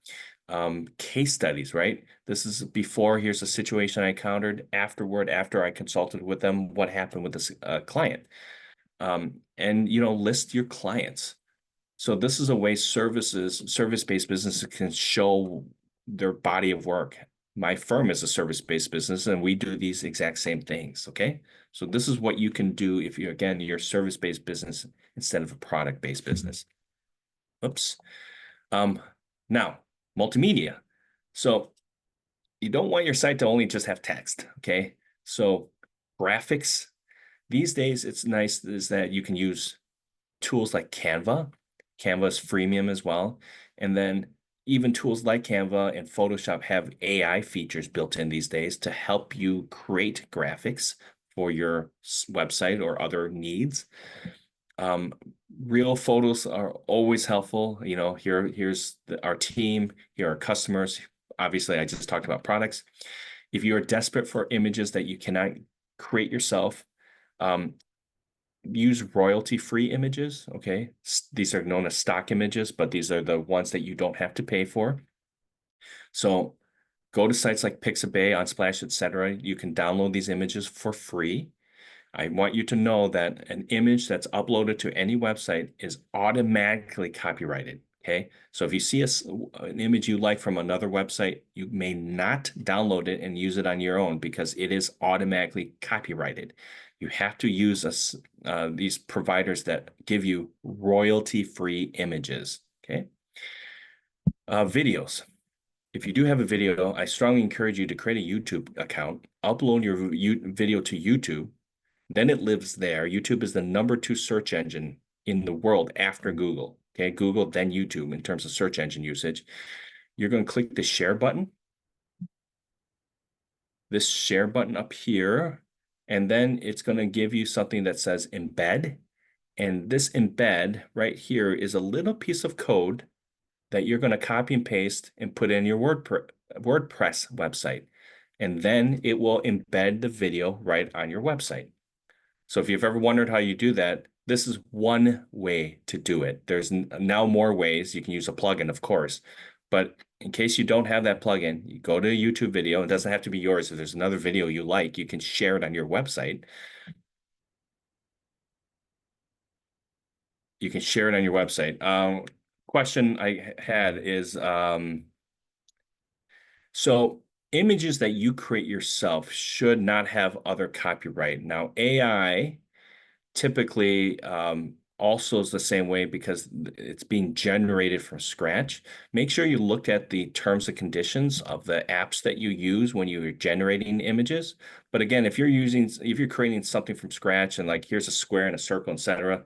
Case studies, right? This is before, here's a situation I encountered, afterward, after I consulted with them, what happened with this client. And, list your clients. So this is a way service-based businesses can show their body of work, my firm is a service-based business and we do these exact same things, okay? So this is what you can do if you're a service-based business instead of a product-based business. Oops. Now, multimedia. So you don't want your site to only just have text, okay? So graphics, these days it's nice is that you can use tools like Canva. Canva is freemium as well. And then even tools like Canva and Photoshop have AI features built in these days to help you create graphics for your website or other needs. Real photos are always helpful. You know, here's our team, here are customers. Obviously, I just talked about products. If you are desperate for images that you cannot create yourself, use royalty-free images, okay? These are known as stock images, but these are the ones that you don't have to pay for. So go to sites like Pixabay, Unsplash, etc. You can download these images for free. I want you to know that an image that's uploaded to any website is automatically copyrighted, okay? So if you see an image you like from another website, you may not download it and use it on your own because it is automatically copyrighted. You have to use these providers that give you royalty-free images, okay? Videos. If you do have a video, I strongly encourage you to create a YouTube account, upload your video to YouTube, then it lives there. YouTube is the #2 search engine in the world after Google. Okay, Google, then YouTube in terms of search engine usage. You're going to click the share button. This share button up here, and then it's going to give you something that says embed. And this embed right here is a little piece of code that you're going to copy and paste and put in your WordPress website. And then it will embed the video right on your website. So if you've ever wondered how you do that, this is one way to do it. There's now more ways. You can use a plugin, of course. But in case you don't have that plugin, you go to a YouTube video. It doesn't have to be yours. If there's another video you like, you can share it on your website. You can share it on your website. Question I had is, so images that you create yourself should not have other copyright. Now, AI typically also is the same way because it's being generated from scratch. Make sure you look at the terms and conditions of the apps that you use when you're generating images. But again, if you're creating something from scratch and like here's a square and a circle, etc.,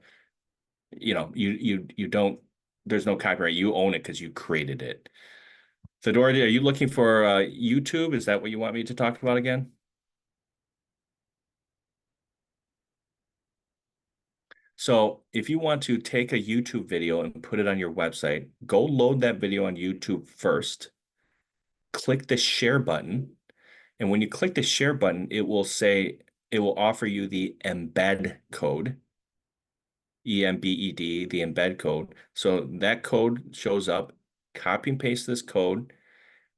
you know, you don't, there's no copyright. You own it because you created it. Fedora, are you looking for YouTube? Is that what you want me to talk about again? So if you want to take a YouTube video and put it on your website, go load that video on YouTube first, click the share button. And when you click the share button, it will offer you the embed code, EMBED, the embed code. So that code shows up, copy and paste this code,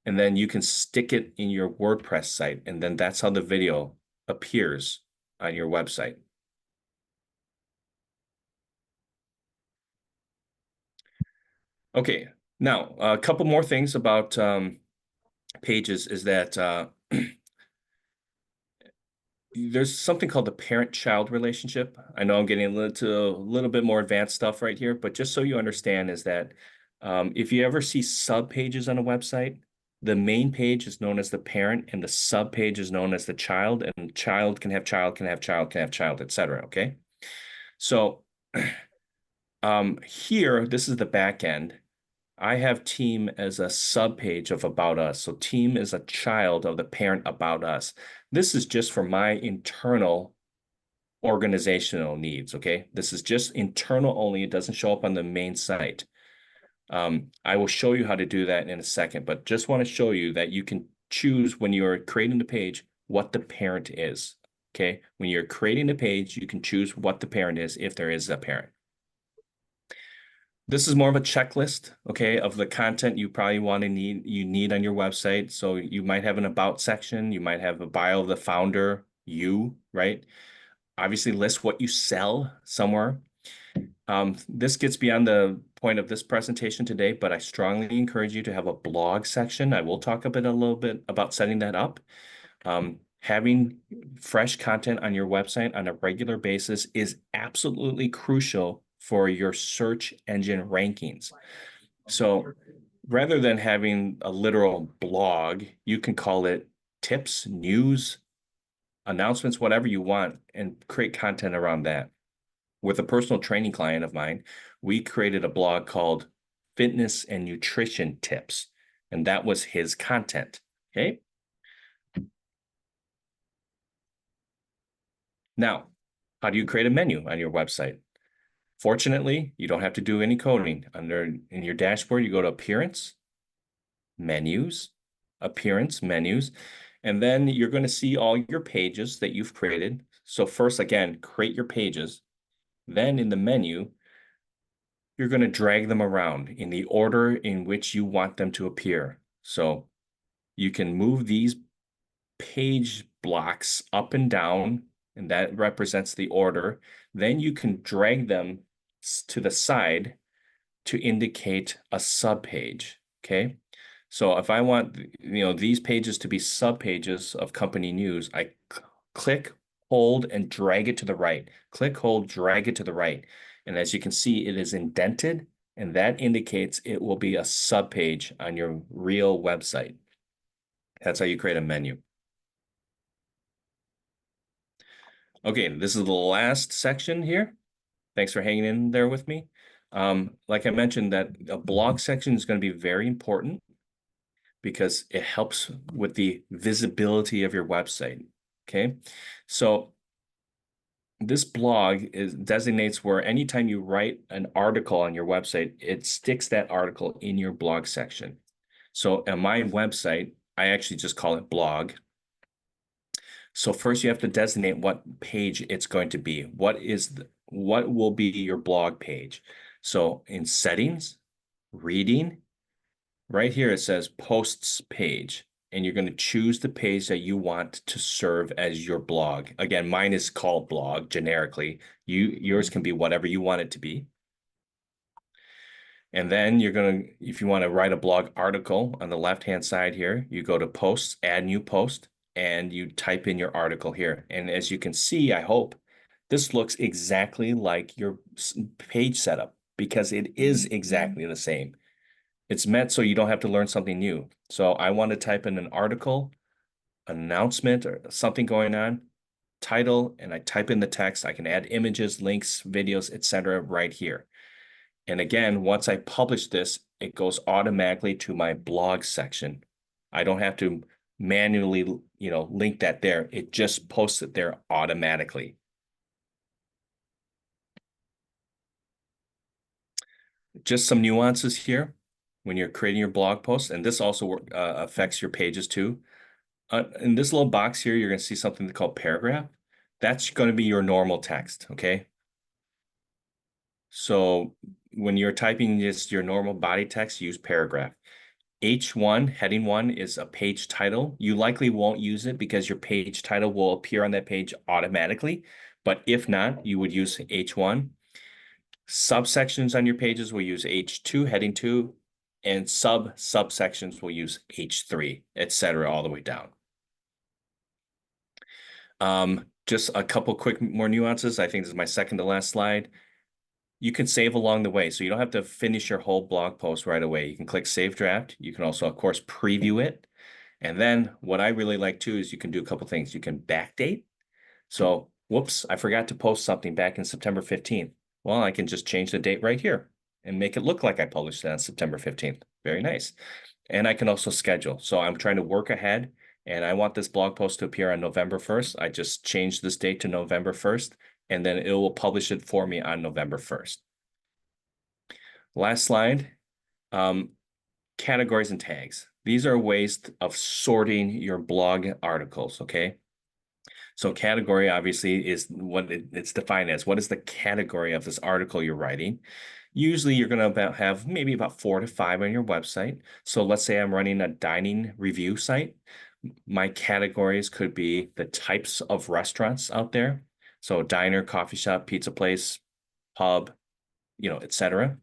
and then you can stick it in your WordPress site. And then that's how the video appears on your website. Okay, now a couple more things about pages is that there's something called the parent-child relationship. I know I'm getting a little bit more advanced stuff right here, but just so you understand is that if you ever see sub-pages on a website, the main page is known as the parent and the sub-page is known as the child, and child can have child, can have child, can have child, etc. Okay? So here, this is the back end. I have team as a sub-page of About Us. So team is a child of the parent About Us. This is just for my internal organizational needs, okay? This is just internal only. It doesn't show up on the main site. I will show you how to do that in a second, but just want to show you that you can choose when you're creating the page what the parent is, okay? When you're creating the page, you can choose what the parent is if there is a parent. This is more of a checklist, okay, of the content you probably need on your website. So you might have an about section, you might have a bio of the founder, right? Obviously list what you sell somewhere. This gets beyond the point of this presentation today, but I strongly encourage you to have a blog section. I will talk a little bit about setting that up. Having fresh content on your website on a regular basis is absolutely crucial for your search engine rankings. So rather than having a literal blog, you can call it tips, news, announcements, whatever you want, and create content around that. With a personal training client of mine, we created a blog called Fitness and Nutrition Tips, and that was his content. Okay. Now, how do you create a menu on your website? Fortunately, you don't have to do any coding. In your dashboard, you go to Appearance, Menus, Appearance, Menus, and then you're going to see all your pages that you've created. So first, again, create your pages. Then in the menu, you're going to drag them around in the order in which you want them to appear. So you can move these page blocks up and down, and that represents the order. Then you can drag them to the side to indicate a subpage. Okay. So if I want, these pages to be subpages of company news, I click, hold, and drag it to the right. Click, hold, drag it to the right. And as you can see, it is indented, and that indicates it will be a subpage on your real website. That's how you create a menu. Okay, this is the last section here. Thanks for hanging in there with me. Like I mentioned, that a blog section is going to be very important because it helps with the visibility of your website. Okay, so this blog designates where anytime you write an article on your website, it sticks that article in your blog section. So on my website, I actually just call it blog. So first you have to designate what page it's going to be. What will be your blog page? So in settings, reading, right here it says posts page, and you're going to choose the page that you want to serve as your blog. Again, mine is called blog generically. Yours can be whatever you want it to be. And then you're going to, if you want to write a blog article on the left-hand side here, you go to posts, add new post, and you type in your article here. And as you can see, I hope, this looks exactly like your page setup because it is exactly the same. It's meant so you don't have to learn something new. So I want to type in an article, an announcement, or something going on, title, and I type in the text. I can add images, links, videos, etc. right here. And again, once I publish this, it goes automatically to my blog section. I don't have to manually, link that there. It just posts it there automatically. Just some nuances here when you're creating your blog post, and this also affects your pages too. In this little box here, you're going to see something called paragraph. That's going to be your normal text, okay? So when you're typing just your normal body text, use paragraph. H1, heading 1 is a page title. You likely won't use it because your page title will appear on that page automatically. But if not, you would use H1. Subsections on your pages will use H2, heading 2, and subsections will use H3, etc., all the way down. Just a couple quick more nuances. I think this is my second to last slide. You can save along the way, so you don't have to finish your whole blog post right away. You can click Save Draft. You can also, of course, preview it. And then what I really like too is you can do a couple things. You can backdate. So, whoops, I forgot to post something back in September 15th. Well, I can just change the date right here and make it look like I published it on September 15th. Very nice. And I can also schedule. So I'm trying to work ahead, and I want this blog post to appear on November 1st. I just changed this date to November 1st, and then it will publish it for me on November 1st. Last slide, categories and tags. These are ways of sorting your blog articles, okay? So category obviously is what it's defined as. What is the category of this article you're writing? Usually you're going to have maybe about 4 to 5 on your website. So let's say I'm running a dining review site. My categories could be the types of restaurants out there. So diner, coffee shop, pizza place, pub, etc.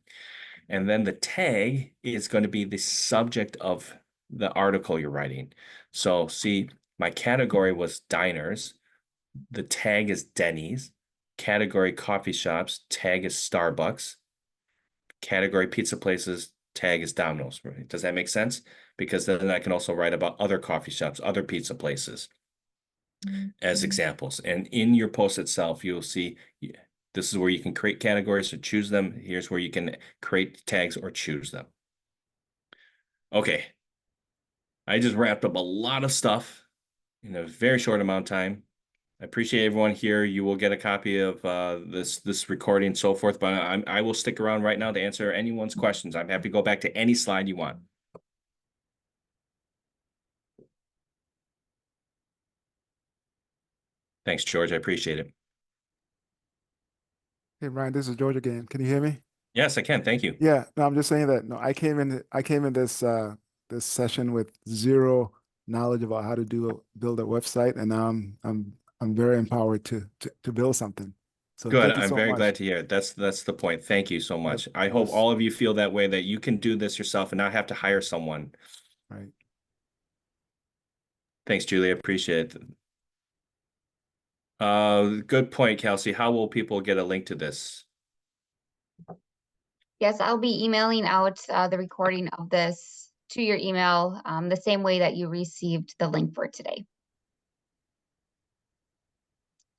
And then the tag is going to be the subject of the article you're writing. So see, my category was diners. The tag is Denny's. Category coffee shops. Tag is Starbucks. Category pizza places. Tag is Domino's. Right? Does that make sense? Because then I can also write about other coffee shops, other pizza places as examples. And in your post itself, you'll see this is where you can create categories or choose them. Here's where you can create tags or choose them. Okay. I just wrapped up a lot of stuff in a very short amount of time. I appreciate everyone here. You will get a copy of this recording and so forth, but I will stick around right now to answer anyone's questions. I'm happy to go back to any slide you want. Thanks, George. I appreciate it. Hey, Brian, this is George again. Can you hear me? Yes, I can. Thank you. Yeah, no, I'm just saying that no, I came in this session with zero knowledge about how to build a website, and now I'm very empowered to build something. So Good. thank you I'm so very much. glad to hear it. That's the point. Thank you so much. I hope was- all of you feel that way, that you can do this yourself and not have to hire someone. Right. Thanks, Julie. I appreciate it. Good point, Kelsey. How will people get a link to this? Yes, I'll be emailing out the recording of this to your email the same way that you received the link for today.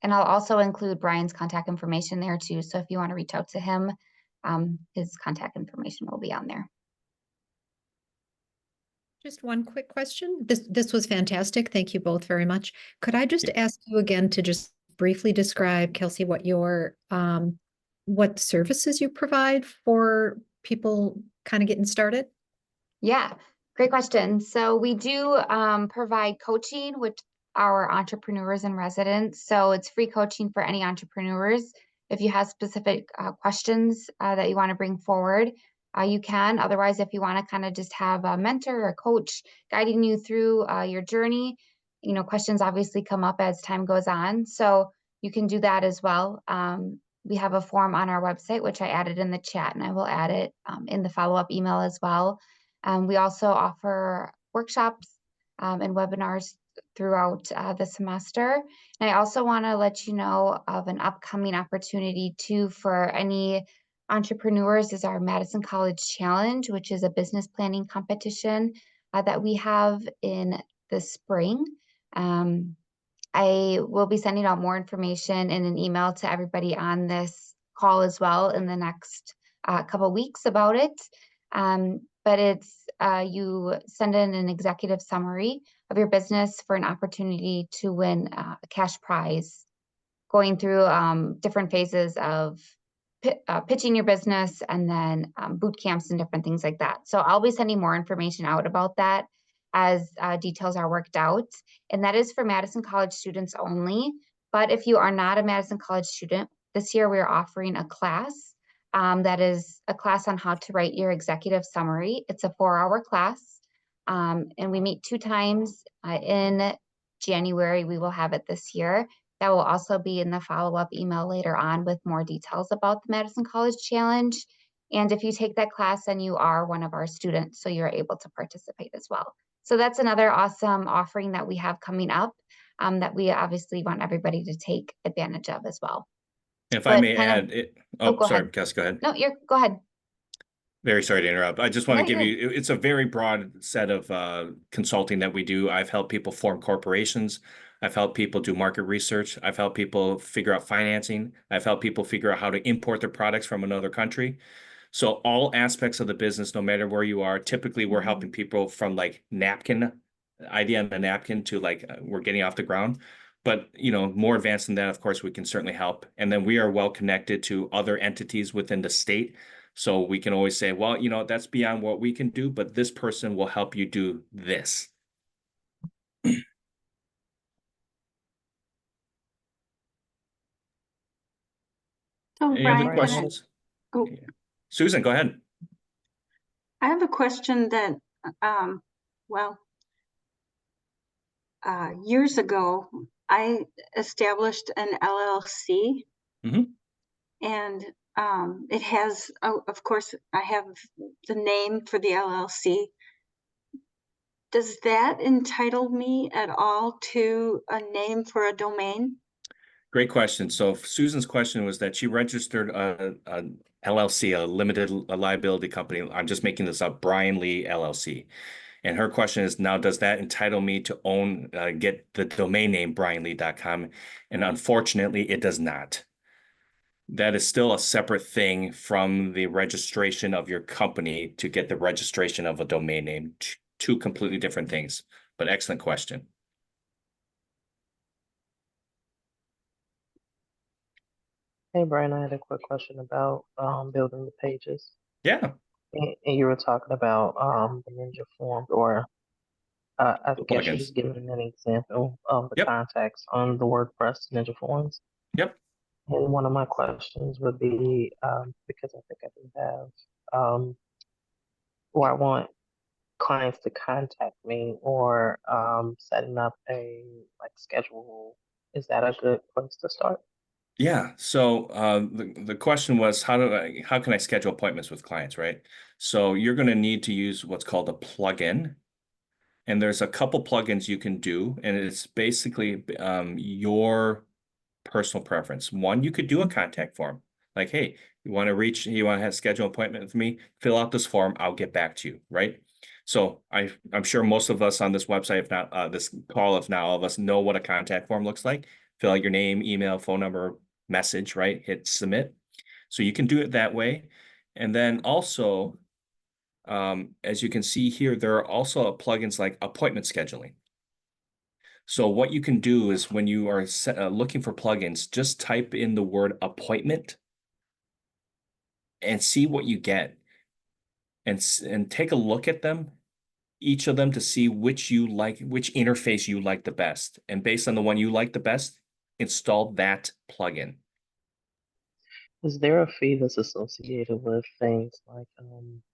And I'll also include Brian's contact information there too. So if you want to reach out to him, his contact information will be on there. Just one quick question. This was fantastic. Thank you both very much. Could I just ask you again to just briefly describe, Kelsey, what your what services you provide for people kind of getting started? Yeah, great question. So we do provide coaching with our entrepreneurs and residents. So it's free coaching for any entrepreneurs. If you have specific questions that you want to bring forward, you can. Otherwise, if you want to kind of just have a mentor or a coach guiding you through your journey, questions obviously come up as time goes on. So you can do that as well. We have a form on our website, which I added in the chat, and I will add it in the follow-up email as well. We also offer workshops and webinars throughout the semester. And I also want to let you know of an upcoming opportunity too for any entrepreneurs is our Madison College Challenge, which is a business planning competition that we have in the spring. I will be sending out more information in an email to everybody on this call as well in the next couple of weeks about it. But it's you send in an executive summary of your business for an opportunity to win a cash prize, going through different phases of pitching your business and then boot camps and different things like that. So I'll be sending more information out about that as details are worked out. And that is for Madison College students only. But if you are not a Madison College student, this year we're offering a class that is a class on how to write your executive summary. It's a 4-hour class. And we meet 2 times in January. We will have it this year. That will also be in the follow-up email later on with more details about the Madison College Challenge. And if you take that class, then you are one of our students, so you're able to participate as well. So that's another awesome offering that we have coming up that we obviously want everybody to take advantage of as well. If I may add it. Oh, go sorry, ahead. Cass, go ahead. No, go ahead. Very sorry to interrupt. I just want to No, give you're you, it's a very broad set of consulting that we do. I've helped people form corporations. I've helped people do market research. I've helped people figure out financing. I've helped people figure out how to import their products from another country. So all aspects of the business, no matter where you are, typically we're helping people from like idea on the napkin to like we're getting off the ground. But more advanced than that, of course, we can certainly help. And then we are well connected to other entities within the state. So we can always say, well, that's beyond what we can do, but this person will help you do this. So Any Brian, other questions? oh, Susan, go ahead. I have a question that, years ago, I established an LLC, Mhm. and it has, oh, of course, I have the name for the LLC. Does that entitle me at all to a name for a domain? Great question. So Susan's question was that she registered a LLC, a limited liability company. I'm just making this up, Brian Lee LLC. And her question is now, does that entitle me to own, get the domain name brianlee.com? And unfortunately, it does not. That is still a separate thing from the registration of your company to get the registration of a domain name. Two completely different things, but excellent question. Hey Brian, I had a quick question about building the pages. Yeah, And you were talking about the Ninja forms, or I the guess you're plugins. just giving an example of the Yep, contacts on the WordPress Ninja forms. yep. And one of my questions would be, because I think I do have, or I want clients to contact me, or setting up a like schedule. Is that a good place to start? Yeah. So the question was how can I schedule appointments with clients, right? So you're going to need to use what's called a plugin. And there's a couple plugins you can do, and it's basically your personal preference. One, you could do a contact form. Like, hey, you want to have schedule an appointment with me, fill out this form, I'll get back to you, right? So I'm sure most of us on this website, if not this call, if not all of us, know what a contact form looks like. Fill out your name, email, phone number, message, right? Hit submit. So you can do it that way. And then also, as you can see here, there are also plugins like appointment scheduling. So what you can do is when you are looking for plugins, just type in the word appointment and see what you get, and take a look at them, each of them, to see which you like, which interface you like the best. And based on the one you like the best, install that plugin. Is there a fee that's associated with things like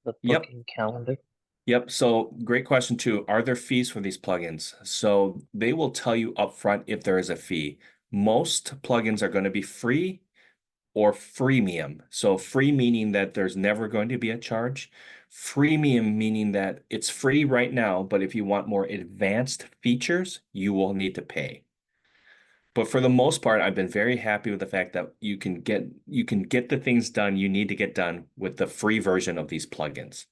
the Yep. booking calendar? Yep. So great question too. Are there fees for these plugins? So they will tell you upfront if there is a fee. Most plugins are going to be free or freemium. So free meaning that there's never going to be a charge. Freemium meaning that it's free right now, but if you want more advanced features, you will need to pay. But for the most part, I've been very happy with the fact that you can get the things done you need to get done with the free version of these plugins.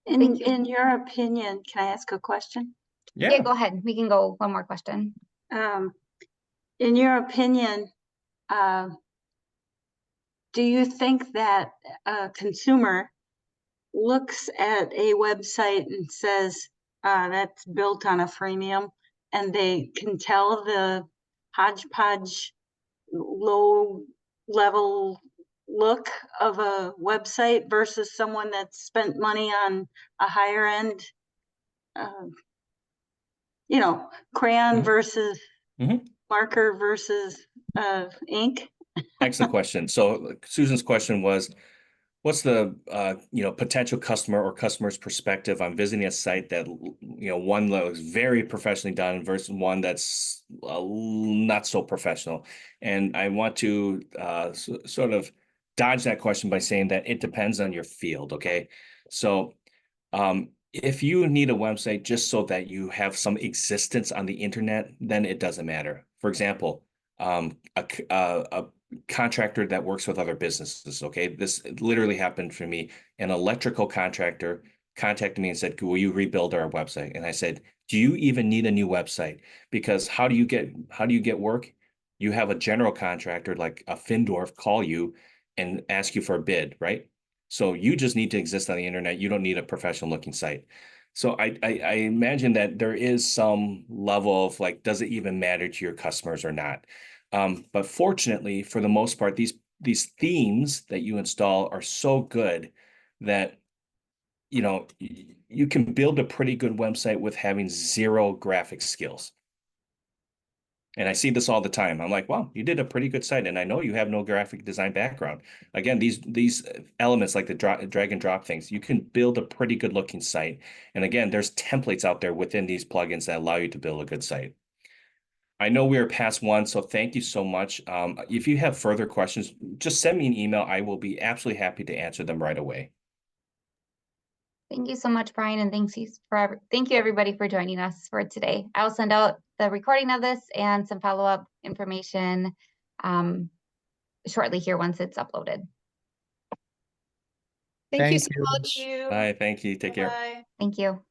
Thank you. In your opinion, can I ask a question? Yeah, go ahead. We can go one more question. In your opinion, do you think that a consumer looks at a website and says, that's built on a freemium, and they can tell the hodgepodge low level look of a website versus someone that spent money on a higher end, crayon versus marker versus ink? Excellent question. So Susan's question was, what's the potential customer or customer's perspective on visiting a site that one that was very professionally done versus one that's not so professional? And I want to sort of dodge that question by saying that it depends on your field. Okay, so if you need a website just so that you have some existence on the internet, then it doesn't matter. For example, a contractor that works with other businesses. Okay, this literally happened for me. An electrical contractor contacted me and said, will you rebuild our website? And I said, do you even need a new website? Because how do you get work? You have a general contractor like a Findorf call you and ask you for a bid, right? So you just need to exist on the internet. You don't need a professional looking site. So I imagine that there is some level of like, does it even matter to your customers or not? But fortunately, for the most part, these themes that you install are so good that you can build a pretty good website with having zero graphic skills. And I see this all the time. I'm like, wow, you did a pretty good site. And I know you have no graphic design background. Again, these elements like the drag and drop things, you can build a pretty good looking site. And again, there's templates out there within these plugins that allow you to build a good site. I know we are past one, so thank you so much. If you have further questions, just send me an email. I will be absolutely happy to answer them right away. Thank you so much, Brian, and thank you everybody for joining us for today. I'll send out the recording of this and some follow-up information shortly here once it's uploaded. Thank you Thank so you. much. Bye. Thank you. Take care. Bye. Thank you.